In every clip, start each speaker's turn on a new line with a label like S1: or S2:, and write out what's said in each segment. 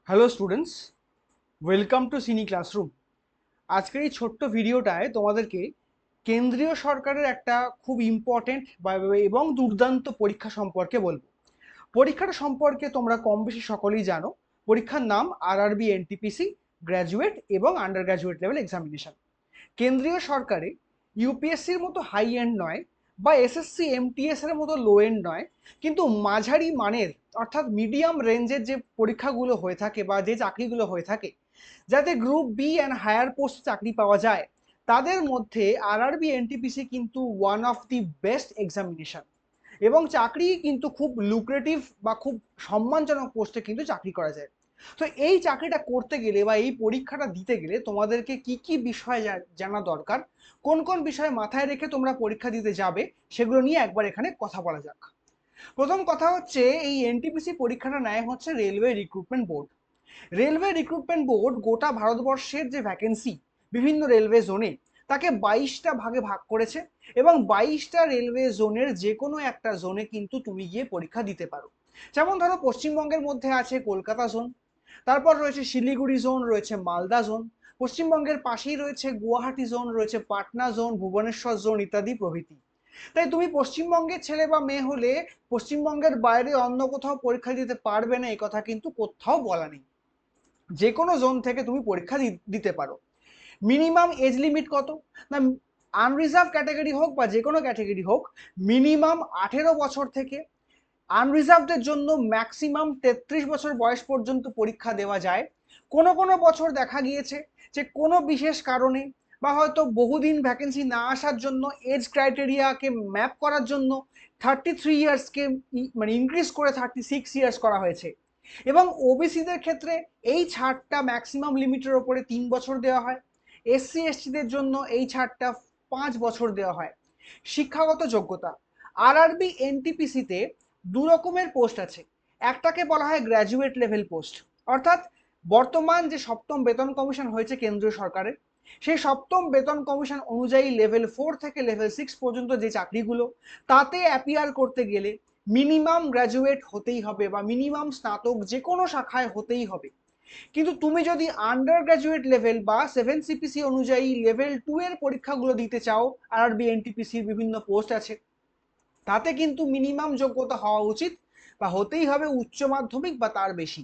S1: Hello students, welcome to সিনি classroom. আজকের এই ছোট্ট ভিডিওটায় তোমাদেরকে কেন্দ্রীয় সরকারের একটা খুব ইম্পর্টেন্ট এবং দুর্দান্ত পরীক্ষা সম্পর্কে বলবো। পরীক্ষাটা সম্পর্কে তোমরা কম বেশি সকলেই জানো। পরীক্ষার নাম আরআরবি এনটিপিসি গ্র্যাজুয়েট এবং আন্ডার গ্র্যাজুয়েট লেভেল এক্সামিনেশন। কেন্দ্রীয় সরকারে ইউপিএসসির মতো হাই এন্ড নয় বা এসএসসি এমটিএস এর মতো লো এন্ড নয়, কিন্তু মাঝারি মানের অর্থাৎ মিডিয়াম রেঞ্জের যে পরীক্ষাগুলো হয়ে থাকে বা যে চাকরিগুলো হয়ে থাকে, যাতে group B and higher post চাকরি পাওয়া যায়, তাদের মধ্যে আরআরবি এনটিপিসি কিন্তু one of the best examination. এবং চাকরি কিন্তু খুব লুক্রেটিভ বা খুব সম্মানজনক পোস্টে কিন্তু চাকরি করা যায়। তো এই চাকরিটা করতে গেলে বা এই পরীক্ষাটা দিতে গেলে তোমাদেরকে কি কি বিষয় জানা দরকার, কোন কোন বিষয় মাথায় রেখে তোমরা পরীক্ষা দিতে যাবে, সেগুলো নিয়ে একবার এখানে কথা বলা যাক। প্রথম কথা হচ্ছে, এই এনটিপিসি পরীক্ষাটা নেয় হচ্ছে railway recruitment board. Railway recruitment board গোটা ভারতবর্ষের যে ভ্যাকেন্সি বিভিন্ন রেলওয়ে জোনে, তাকে 22টা ভাগে ভাগ করেছে এবং 22টা রেলওয়ে জোনের যে কোনো একটা জোনে কিন্তু তুমি গিয়ে পরীক্ষা দিতে পারো। যেমন ধরো পশ্চিমবঙ্গের মধ্যে আছে কলকাতা জোন, তারপর রয়েছে শিলিগুড়ি জোন, রয়েছে মালদা জোন, পশ্চিমবঙ্গের পাশেই রয়েছে গুয়াহাটি জোন, রয়েছে পাটনা জোন, ভুবনেশ্বর জোন ইত্যাদি প্রভৃতি। তাই তুমি পশ্চিমবঙ্গের ছেলে বা মেয়ে হলে পশ্চিমবঙ্গের বাইরে অন্য কোথাও পরীক্ষা দিতে পারবে না, এই কথা কিন্তু কোথাও বলা নেই। যে কোনো জোন থেকে তুমি পরীক্ষা দিতে পারো। মিনিমাম এজ লিমিট কত না, আনরিজার্ভ ক্যাটাগরি হোক বা যে কোনো ক্যাটাগরি হোক, মিনিমাম 18 বছর থেকে, আনরিজার্ভদের জন্য ম্যাক্সিমাম 33 বছর বয়স পর্যন্ত পরীক্ষা দেওয়া যায়। কোনো কোনো বছর দেখা গিয়েছে যে কোনো বিশেষ কারণে বা হয়তো বহুদিন ভ্যাকেন্সি না আসার জন্য এজ ক্রাইটেরিয়াকে ম্যাপ করার জন্য 33 ইয়ার্সকে মানে ইনক্রিজ করে 36 ইয়ার্স করা হয়েছে। এবং ওবিসিদের ক্ষেত্রে এই ছাড়টা ম্যাক্সিমাম লিমিটের ওপরে 3 বছর দেওয়া হয়। এসসি এসটিদের জন্য এই ছাড়টা 5 বছর দেওয়া হয়। শিক্ষাগত যোগ্যতা, আরআরবি এনটিপিসিতে দু রকমের পোস্ট আছে। একটাকে বলা হয় গ্র্যাজুয়েট লেভেল পোস্ট, অর্থাৎ বর্তমান যে সপ্তম বেতন কমিশন হয়েছে কেন্দ্রীয় সরকারের, সেই সপ্তম বেতন কমিশন অনুযায়ী লেভেল 4 থেকে লেভেল 6 পর্যন্ত যে চাকরিগুলো, তাতে অ্যাপিয়ার করতে গেলে মিনিমাম গ্র্যাজুয়েট হতেই হবে বা মিনিমাম স্নাতক যে কোনো শাখায় হতেই হবে। কিন্তু তুমি যদি আন্ডার গ্র্যাজুয়েট লেভেল বা 7 সিপিসি অনুযায়ী লেভেল 2 এর পরীক্ষাগুলো দিতে চাও, আরআরবি এনটিপিসির বিভিন্ন পোস্ট আছে, তাতে কিন্তু মিনিমাম যোগ্যতা হওয়া উচিত বা হতেই হবে উচ্চ মাধ্যমিক বা তার বেশি।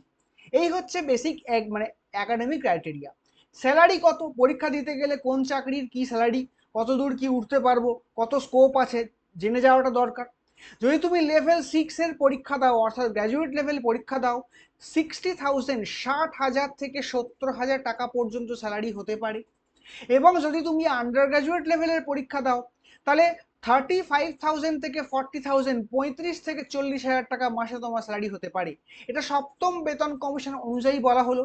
S1: এই হচ্ছে বেসিক এক মানে একাডেমিক ক্রাইটেরিয়া। স্যালারি কত, পরীক্ষা দিতে গেলে কোন চাকরির কি স্যালারি, কত দূর কি উঠতে পারবো, কত স্কোপ আছে, জেনে যাওয়াটা দরকার। যদি তুমি লেভেল 6 এর পরীক্ষা দাও অর্থাৎ গ্র্যাজুয়েট লেভেল পরীক্ষা দাও, 60,000 60,000 থেকে 70,000 টাকা পর্যন্ত স্যালারি হতে পারে। এবং যদি তুমি আন্ডার গ্রাজুয়েট লেভেলের পরীক্ষা দাও, তাহলে 35,000 থেকে 40,000 35 থেকে 40,000 টাকা মাসে তোমার স্যালারি হতে পারে। এটা সপ্তম বেতন কমিশন অনুযায়ী বলা হলো।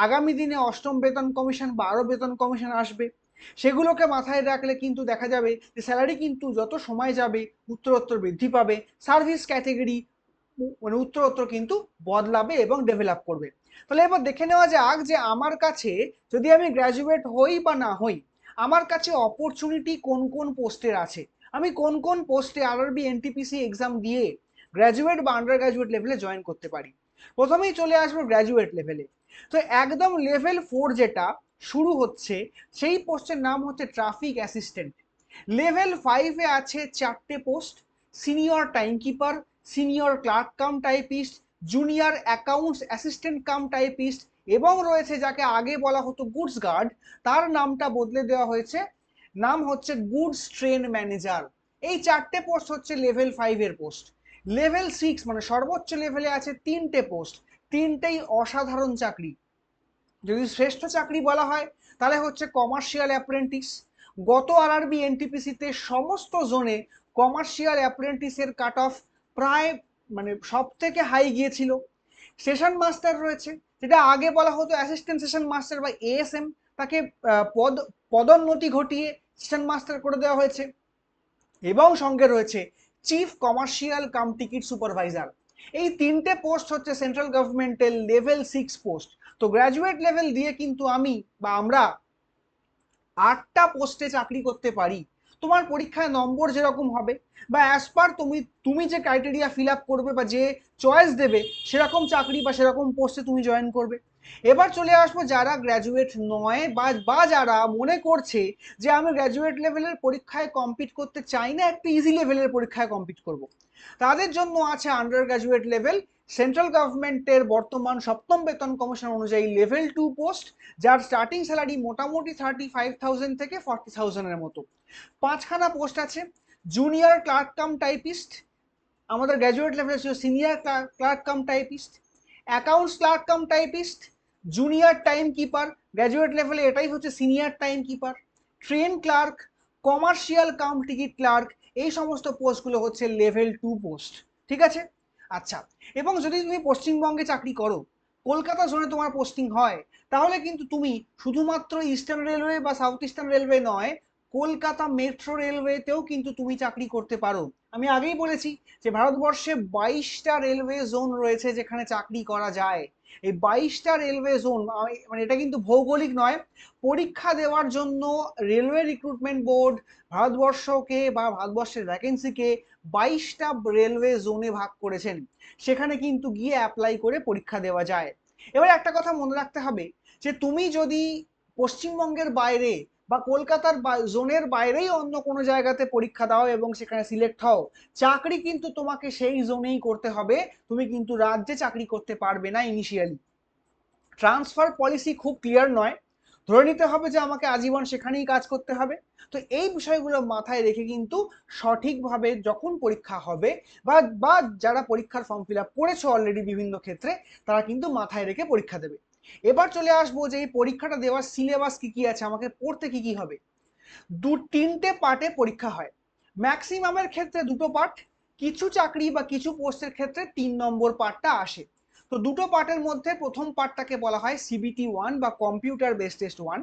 S1: আগামী দিনে অষ্টম বেতন কমিশন বা আরও বেতন কমিশন আসবে, সেগুলোকে মাথায় রাখলে কিন্তু দেখা যাবে যে স্যালারি কিন্তু যত সময় যাবে উত্তরোত্তর বৃদ্ধি পাবে। সার্ভিস ক্যাটেগরি মানে উত্তরোত্তর কিন্তু বদলাবে এবং ডেভেলপ করবে। তাহলে এবার দেখে নেওয়া যাক যে আমার কাছে, যদি আমি গ্র্যাজুয়েট হই বা না হই, আমার কাছে অপরচুনিটি কোন কোন পোস্টের আছে, আমি কোন কোন পোস্টে আরআরবি এনটিপিসি এক্সাম দিয়ে গ্র্যাজুয়েট বা আন্ডার গ্র্যাজুয়েট লেভেলে জয়েন করতে পারি। প্রথমেই চলে আসবো গ্র্যাজুয়েট লেভেলে। তো একদম লেভেল 4 যেটা শুরু হচ্ছে, সেই পোস্টের নাম হচ্ছে ট্রাফিক অ্যাসিস্ট্যান্ট। লেভেল 5-এ আছে 4টে post: senior timekeeper, senior clerk cum typist, junior accounts assistant cum typist, এবং রয়েছে যাকে আগে বলা হতো গুডস গার্ড, তার নামটা বদলে দেওয়া হয়েছে, নাম হচ্ছে গুডস ট্রেন ম্যানেজার। এই 4টে পোস্ট হচ্ছে লেভেল 5 এর পোস্ট। লেভেল 6 মানে সর্বোচ্চ লেভেলে আছে 3টে পোস্ট, তিনটেই অসাধারণ চাকরি। যদি শ্রেষ্ঠ চাকরি বলা হয়, তাহলে হচ্ছে কমার্শিয়াল অ্যাপ্রেন্টিস। গত আরআরবি এনটিপিসিতে সমস্ত জোনে কমার্শিয়াল অ্যাপ্রেন্টিসের কাট অফ প্রায় মানে সব থেকে হাই গিয়েছিল। সেশন মাস্টার রয়েছে, যেটা আগে বলা হতো অ্যাসিস্ট্যান্ট সেশন মাস্টার বা এএসএম, তাকে পদোন্নতি ঘটিয়ে সেশন মাস্টার করে দেওয়া হয়েছে। এবং সঙ্গে রয়েছে chief commercial cum ticket supervisor. এই তিনটে পোস্ট হচ্ছে সেন্ট্রাল গভর্নমেন্টের লেভেল 6 পোস্ট। তো গ্র্যাজুয়েট লেভেল দিয়ে কিন্তু আমি বা আমরা 8টা পোস্টে চাকরি করতে পারি। তোমার পরীক্ষায় নম্বর যেরকম হবে বা অ্যাজ পার তুমি তুমি যে ক্রাইটেরিয়া ফিল আপ করবে বা যে চয়েস দেবে সেরকম চাকরি বা সেরকম পোস্টে তুমি জয়েন করবে। এবার চলে আসবো যারা গ্র্যাজুয়েট নয় বা যারা মনে করছে যে আমি গ্র্যাজুয়েট লেভেলের পরীক্ষায় কম্পিট করতে চাই না, একটু ইজি লেভেলের পরীক্ষায় কম্পিট করব। তাদের জন্য আছে আন্ডার গ্র্যাজুয়েট লেভেল, সেন্ট্রাল গভর্নমেন্টের বর্তমান সপ্তম বেতন কমিশন অনুযায়ী লেভেল 2 পোস্ট, যার স্টার্টিং স্যালারি মোটামুটি 35,000 থেকে 40,000-এর মতো। 5খানা পোস্ট আছে। জুনিয়র ক্লার্ক কাম টাইপিস্ট, আমাদের গ্র্যাজুয়েট লেভেলে ছিল senior clerk cum typist, accounts clerk cum typist, junior time keeper, graduate লেভেলে এটাই হচ্ছে senior time keeper, train clerk, commercial cum ticket clerk. এই সমস্ত পোস্টগুলো হচ্ছে লেভেল 2 পোস্ট। ঠিক আছে? আচ্ছা, এবং যদি তুমি পশ্চিমবঙ্গে চাকরি করো, কলকাতা জোনে তোমার পোস্টিং হয়, তাহলে কিন্তু তুমি শুধুমাত্র ইস্টার্ন রেলওয়ে বা সাউথ ইস্টার্ন রেলওয়ে নয়, কলকাতা মেট্রো রেলওয়েতেও কিন্তু তুমি চাকরি করতে পারো। আমি আগেই বলেছি যে ভারতবর্ষে 22টা রেলওয়ে জোন রয়েছে যেখানে চাকরি করা যায়। এই 22টা রেলওয়ে জোন, মানে এটা কিন্তু ভৌগোলিক নয়, পরীক্ষা দেওয়ার জন্য রেলওয়ে রিক্রুটমেন্ট বোর্ড ভারতবর্ষকে বা ভারতবর্ষের ভ্যাকেন্সিকে 22টা রেলওয়ে জোনে ভাগ করেছেন। সেখানে কিন্তু গিয়ে অ্যাপ্লাই করে পরীক্ষা দেওয়া যায়। এবার একটা কথা মনে রাখতে হবে যে তুমি যদি পশ্চিমবঙ্গের বাইরে বা কলকাতার জোনের বাইরেই অন্য কোনো জায়গাতে পরীক্ষা দাও এবং সেখানে সিলেক্ট হও, চাকরি কিন্তু তোমাকে সেই জোনেই করতে হবে। তুমি কিন্তু রাজ্যে চাকরি করতে পারবে না ইনিশিয়ালি। ট্রান্সফার পলিসি খুব ক্লিয়ার নয়, ধরে নিতে হবে যে আমাকে আজীবন সেখানেই কাজ করতে হবে। তো এই বিষয়গুলো মাথায় রেখে কিন্তু সঠিকভাবে যখন পরীক্ষা হবে বা বা যারা পরীক্ষার ফর্ম ফিল আপ করেছো অলরেডি বিভিন্ন ক্ষেত্রে, তারা কিন্তু মাথায় রেখে পরীক্ষা দেবে। এবার চলে আসবো যে এই পরীক্ষাটা দেওয়ার সিলেবাস কি কি আছে, আমাকে পড়তে কি কি হবে। তিনটে পার্টে পরীক্ষা হয়, ম্যাক্সিমামের ক্ষেত্রে দুটো পার্ট, কিছু চাকরি বা কিছু পোস্টের ক্ষেত্রে 3 নম্বর পার্টটা আসে। তো দুটো পার্টের মধ্যে প্রথম পার্টটাকে বলা হয় CBT 1 বা কম্পিউটার বেস টেস্ট 1,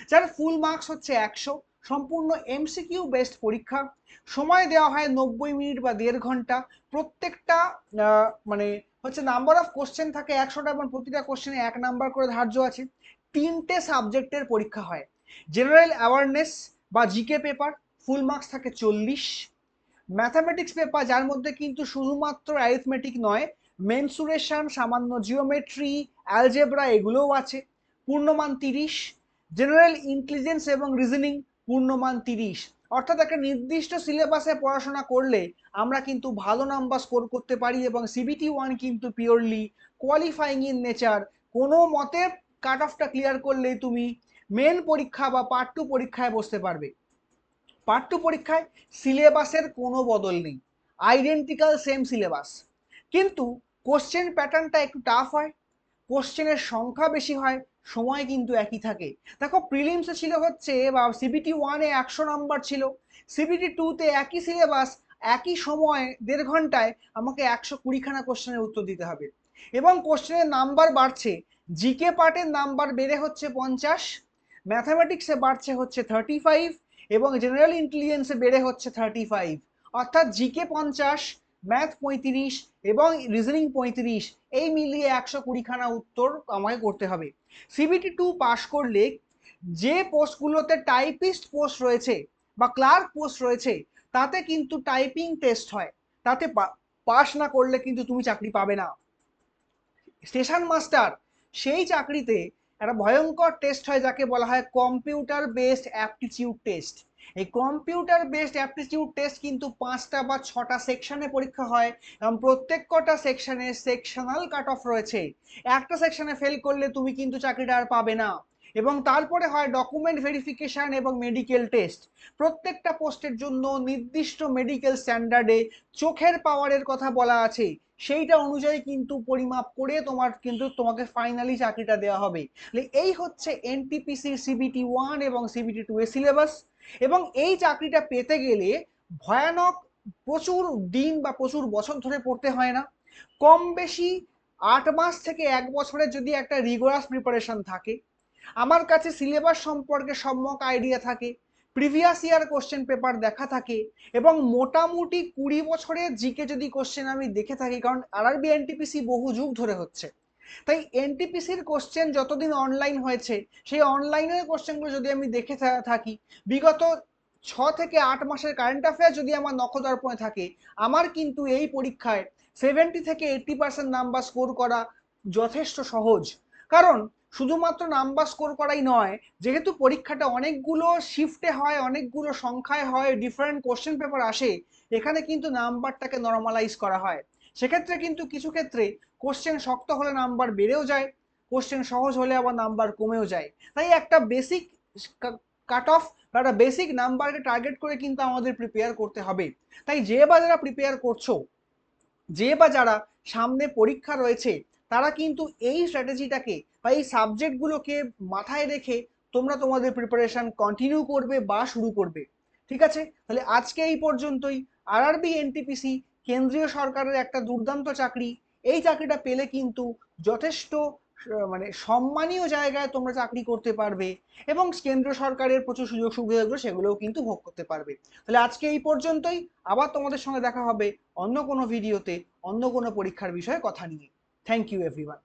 S1: যার ফুল মার্কস হচ্ছে 100, সম্পূর্ণ MCQ বেসড পরীক্ষা। সময় দেওয়া হয় 90 মিনিট বা 1.5 ঘন্টা। প্রত্যেকটা মানে হচ্ছে নাম্বার অফ কোশ্চেন থাকে 100টা এবং প্রতিটা কোশ্চেনে 1 নাম্বার করে ধার্য আছে। তিনটে সাবজেক্টের পরীক্ষা হয়, জেনারেল অ্যাওয়ারনেস বা জিকে পেপার, ফুল মার্কস থাকে 40, ম্যাথামেটিক্স পেপার যার মধ্যে কিন্তু শুধুমাত্র অ্যারিথমেটিক নয়, মেনসুরেশন, সামান্য জিওমেট্রি, অ্যালজেব্রা এগুলোও আছে, পূর্ণমান 30, জেনারেল ইন্টেলিজেন্স এবং রিজনিং পূর্ণমান 30। অর্থাৎ একটা নির্দিষ্ট সিলেবাসে পড়াশোনা করলে আমরা কিন্তু ভালো নাম্বার স্কোর করতে পারি এবং CBT 1 কিন্তু পিওরলি কোয়ালিফাইং ইন নেচার। কোনো মতে কাট অফটা ক্লিয়ার করলেই তুমি মেন পরীক্ষা বা পার্ট 2 পরীক্ষায় বসতে পারবে। পার্ট 2 পরীক্ষায় সিলেবাসের কোনো বদল নেই, আইডেন্টিক্যাল সেম সিলেবাস, কিন্তু কোশ্চেন প্যাটার্নটা একটু টাফ হয়, কোশ্চেনের সংখ্যা বেশি হয়, সময় কিন্তু একই থাকে। দেখো প্রিলিমসে ছিল হচ্ছে বা CBT 1-এ 100 নাম্বার ছিল, CBT 2-তে একই সিলেবাস, একই সময় 1.5 ঘন্টায় আমাকে 120খানা কোশ্চেনের উত্তর দিতে হবে এবং কোশ্চেনের নাম্বার বাড়ছে। জিকে পার্টের নাম্বার বেড়ে হচ্ছে 50, ম্যাথামেটিক্সে বাড়ছে হচ্ছে 35 এবং জেনারেল ইন্টেলিজেন্সে বেড়ে হচ্ছে 35। অর্থাৎ জিকে 50, ম্যাথ 35 এবং রিজনিং 35, এই মিলিয়ে 120খানা উত্তর আমাকে করতে হবে। CBT 2 পাস করলে যে পোস্টগুলোতে টাইপিস্ট পোস্ট রয়েছে বা ক্লার্ক পোস্ট রয়েছে তাতে কিন্তু টাইপিং টেস্ট হয়, তাতে পাস না করলে কিন্তু তুমি চাকরি পাবে না। স্টেশন মাস্টার, সেই চাকরিতে একটা ভয়ঙ্কর টেস্ট হয় যাকে বলা হয় কম্পিউটার বেসড অ্যাপটিটিউড টেস্ট। এই কম্পিউটার বেসড অ্যাপটিটিউড টেস্ট কিন্তু 5টা বা 6টা সেকশনে পরীক্ষা হয় এবং প্রত্যেক কটা সেকশনে সেকশনাল কাট অফ রয়েছে। একটা সেকশনে ফেল করলে তুমি কিন্তু চাকরিটা আর পাবে না। এবং তারপরে হয় ডকুমেন্ট ভেরিফিকেশন এবং মেডিকেল টেস্ট। প্রত্যেকটা পোস্টের জন্য নির্দিষ্ট মেডিকেল স্ট্যান্ডার্ডে চোখের পাওয়ারের কথা বলা আছে, সেইটা অনুযায়ী কিন্তু পরিমাপ করে তোমাকে ফাইনালি চাকরিটা দেওয়া হবে। এই হচ্ছে NTPC-র CBT 1 এবং CBT 2 এর সিলেবাস। এবং এই চাকরিটা পেতে গেলে ভয়ানক প্রচুর দিন বা প্রচুর বছর ধরে পড়তে হয় না, কম বেশি 8 মাস থেকে 1 বছরের যদি একটা রিগোরাস প্রিপারেশন থাকে, আমার কাছে সিলেবাস সম্পর্কে সম্যক আইডিয়া থাকে, প্রিভিয়াস ইয়ার কোশ্চেন পেপার দেখা থাকে এবং মোটামুটি 20 বছরের জিকে যদি কোশ্চেন আমি দেখে থাকি, কারণ RRB NTPC বহু যুগ ধরে হচ্ছে, তাই NTPCর কোশ্চেন যতদিন অনলাইন হয়েছে সেই অনলাইনের কোশ্চেনগুলো যদি আমি দেখে থাকি, বিগত থেকে 8 মাসের কারেন্ট অ্যাফেয়ার যদি আমার নখদর্পণে থাকে, আমার কিন্তু এই পরীক্ষায় 70 থেকে 80% নাম্বার স্কোর করা যথেষ্ট সহজ। কারণ শুধুমাত্র নাম্বার স্কোর করাই নয়, যেহেতু পরীক্ষাটা অনেকগুলো শিফটে হয়, অনেকগুলো সংখ্যায় হয়, ডিফারেন্ট কোশ্চেন পেপার আসে, এখানে কিন্তু নাম্বারটাকে নর্মালাইজ করা হয়। সেক্ষেত্রে কিন্তু কিছু ক্ষেত্রে কোশ্চেন শক্ত হলে নাম্বার বেড়েও যায়, কোশ্চেন সহজ হলে আবার নাম্বার কমেও যায়। তাই একটা বেসিক কাট অফ বা একটা বেসিক নাম্বারকে টার্গেট করে কিন্তু আমাদের প্রিপেয়ার করতে হবে। তাই যে বা যারা প্রিপেয়ার করছো, যে বা যারা সামনে পরীক্ষা রয়েছে, তারা কিন্তু এই স্ট্র্যাটেজিটাকে বা এই সাবজেক্টগুলোকে মাথায় রেখে তোমরা তোমাদের প্রিপারেশন কন্টিনিউ করবে বা শুরু করবে। ঠিক আছে, তাহলে আজকে এই পর্যন্তই। আরআরবি এনটিপিসি কেন্দ্রীয় সরকারের একটা দুর্দান্ত চাকরি। এই চাকরিটা পেলে কিন্তু যথেষ্ট মানে সম্মানীয় জায়গায় তোমরা চাকরি করতে পারবে এবং কেন্দ্র সরকারের প্রচুর সুযোগ সুবিধাগুলো সেগুলোও কিন্তু ভোগ করতে পারবে। তাহলে আজকে এই পর্যন্তই। আবার তোমাদের সঙ্গে দেখা হবে অন্য কোনো ভিডিওতে, অন্য কোনো পরীক্ষার বিষয়ে কথা নিয়ে। Thank you everyone.